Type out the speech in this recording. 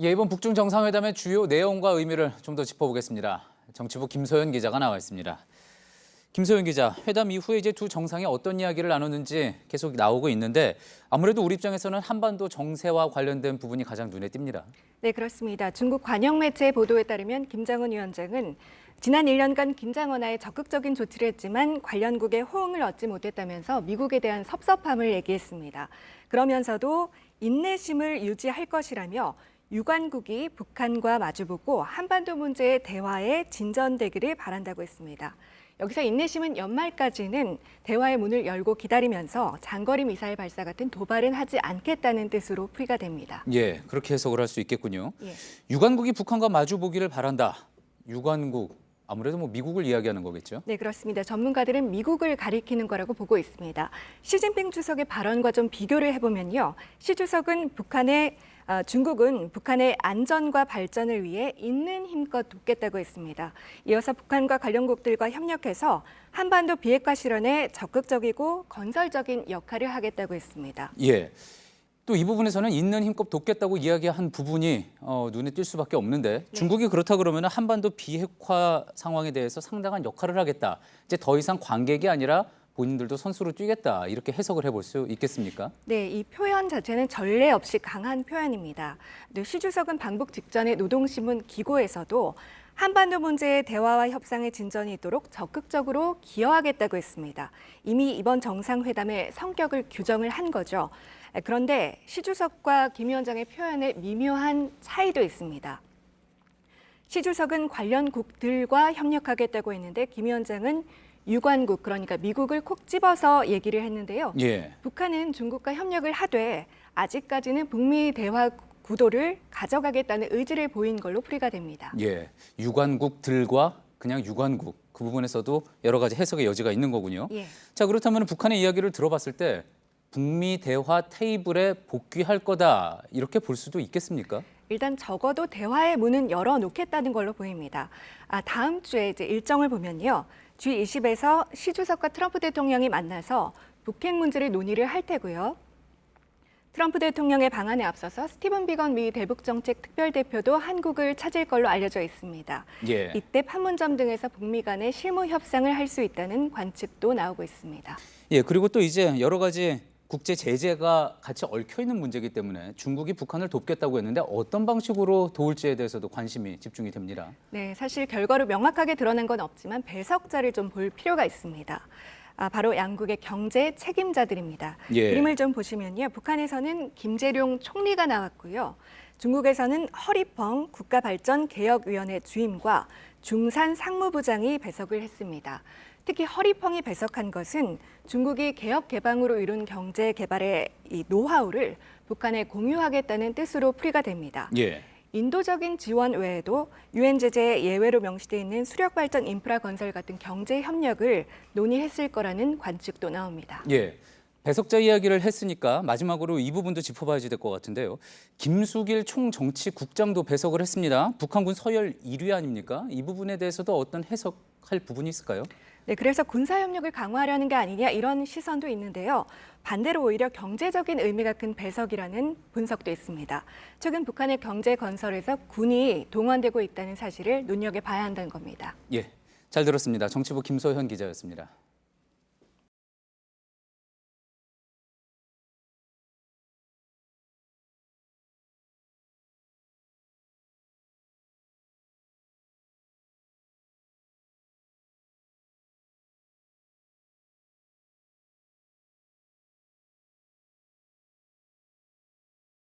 예, 이번 북중 정상회담의 주요 내용과 의미를 좀 더 짚어보겠습니다. 정치부 김소연 기자가 나와 있습니다. 김소연 기자, 회담 이후에 이제 두 정상이 어떤 이야기를 나눴는지 계속 나오고 있는데 아무래도 우리 입장에서는 한반도 정세와 관련된 부분이 가장 눈에 띕니다. 네, 그렇습니다. 중국 관영 매체 보도에 따르면 김정은 위원장은 지난 1년간 긴장 완화에 적극적인 조치를 했지만 관련국의 호응을 얻지 못했다면서 미국에 대한 섭섭함을 얘기했습니다. 그러면서도 인내심을 유지할 것이라며 유관국이 북한과 마주보고 한반도 문제의 대화에 진전되기를 바란다고 했습니다. 여기서 인내심은 연말까지는 대화의 문을 열고 기다리면서 장거리 미사일 발사 같은 도발은 하지 않겠다는 뜻으로 풀이가 됩니다. 예, 그렇게 해석을 할 수 있겠군요. 예. 유관국이 북한과 마주보기를 바란다. 유관국, 아무래도 미국을 이야기하는 거겠죠? 네, 그렇습니다. 전문가들은 미국을 가리키는 거라고 보고 있습니다. 시진핑 주석의 발언과 좀 비교를 해보면요. 시 주석은 중국은 북한의 안전과 발전을 위해 있는 힘껏 돕겠다고 했습니다. 이어서 북한과 관련국들과 협력해서 한반도 비핵화 실현에 적극적이고 건설적인 역할을 하겠다고 했습니다. 예. 또 이 부분에서는 있는 힘껏 돕겠다고 이야기한 부분이 눈에 띌 수밖에 없는데 중국이 그렇다 그러면 한반도 비핵화 상황에 대해서 상당한 역할을 하겠다. 이제 더 이상 관객이 아니라 본인들도 선수로 뛰겠다. 이렇게 해석을 해볼 수 있겠습니까? 네, 이 표현 자체는 전례 없이 강한 표현입니다. 시 주석은 방북 직전에 노동신문 기고에서도 한반도 문제의 대화와 협상의 진전이 있도록 적극적으로 기여하겠다고 했습니다. 이미 이번 정상회담의 성격을 규정을 한 거죠. 그런데 시 주석과 김 위원장의 표현에 미묘한 차이도 있습니다. 시 주석은 관련국들과 협력하겠다고 했는데 김 위원장은 유관국, 그러니까 미국을 콕 집어서 얘기를 했는데요. 예. 북한은 중국과 협력을 하되 아직까지는 북미 대화 구도를 가져가겠다는 의지를 보인 걸로 풀이가 됩니다. 예. 유관국들과 그냥 유관국 그 부분에서도 여러 가지 해석의 여지가 있는 거군요. 예. 자, 그렇다면 북한의 이야기를 들어봤을 때 북미 대화 테이블에 복귀할 거다 이렇게 볼 수도 있겠습니까? 일단 적어도 대화의 문은 열어놓겠다는 걸로 보입니다. 다음 주에 이제 일정을 보면요. G20에서 시 주석과 트럼프 대통령이 만나서 북핵 문제를 논의를 할 테고요. 트럼프 대통령의 방안에 앞서서 스티븐 비건 미 대북정책 특별대표도 한국을 찾을 걸로 알려져 있습니다. 예. 이때 판문점 등에서 북미 간의 실무 협상을 할 수 있다는 관측도 나오고 있습니다. 예, 그리고 또 이제 여러 가지 국제 제재가 같이 얽혀 있는 문제이기 때문에 중국이 북한을 돕겠다고 했는데 어떤 방식으로 도울지에 대해서도 관심이 집중이 됩니다. 네, 사실 결과로 명확하게 드러난 건 없지만 배석자를 좀 볼 필요가 있습니다. 바로 양국의 경제 책임자들입니다. 예. 그림을 좀 보시면요. 북한에서는 김재룡 총리가 나왔고요. 중국에서는 허리펑 국가발전개혁위원회 주임과 중산 상무부장이 배석을 했습니다. 특히 허리펑이 배석한 것은 중국이 개혁 개방으로 이룬 경제 개발의 이 노하우를 북한에 공유하겠다는 뜻으로 풀이가 됩니다. 예. 인도적인 지원 외에도 유엔 제재에 예외로 명시되어 있는 수력 발전 인프라 건설 같은 경제 협력을 논의했을 거라는 관측도 나옵니다. 예. 배석자 이야기를 했으니까 마지막으로 이 부분도 짚어봐야지 될 것 같은데요. 김숙일 총정치국장도 배석을 했습니다. 북한군 서열 1위 아닙니까? 이 부분에 대해서도 어떤 해석할 부분이 있을까요? 네, 그래서 군사협력을 강화하려는 게 아니냐 이런 시선도 있는데요. 반대로 오히려 경제적인 의미가 큰 배석이라는 분석도 있습니다. 최근 북한의 경제 건설에서 군이 동원되고 있다는 사실을 눈여겨봐야 한다는 겁니다. 예, 잘 들었습니다. 정치부 김소현 기자였습니다.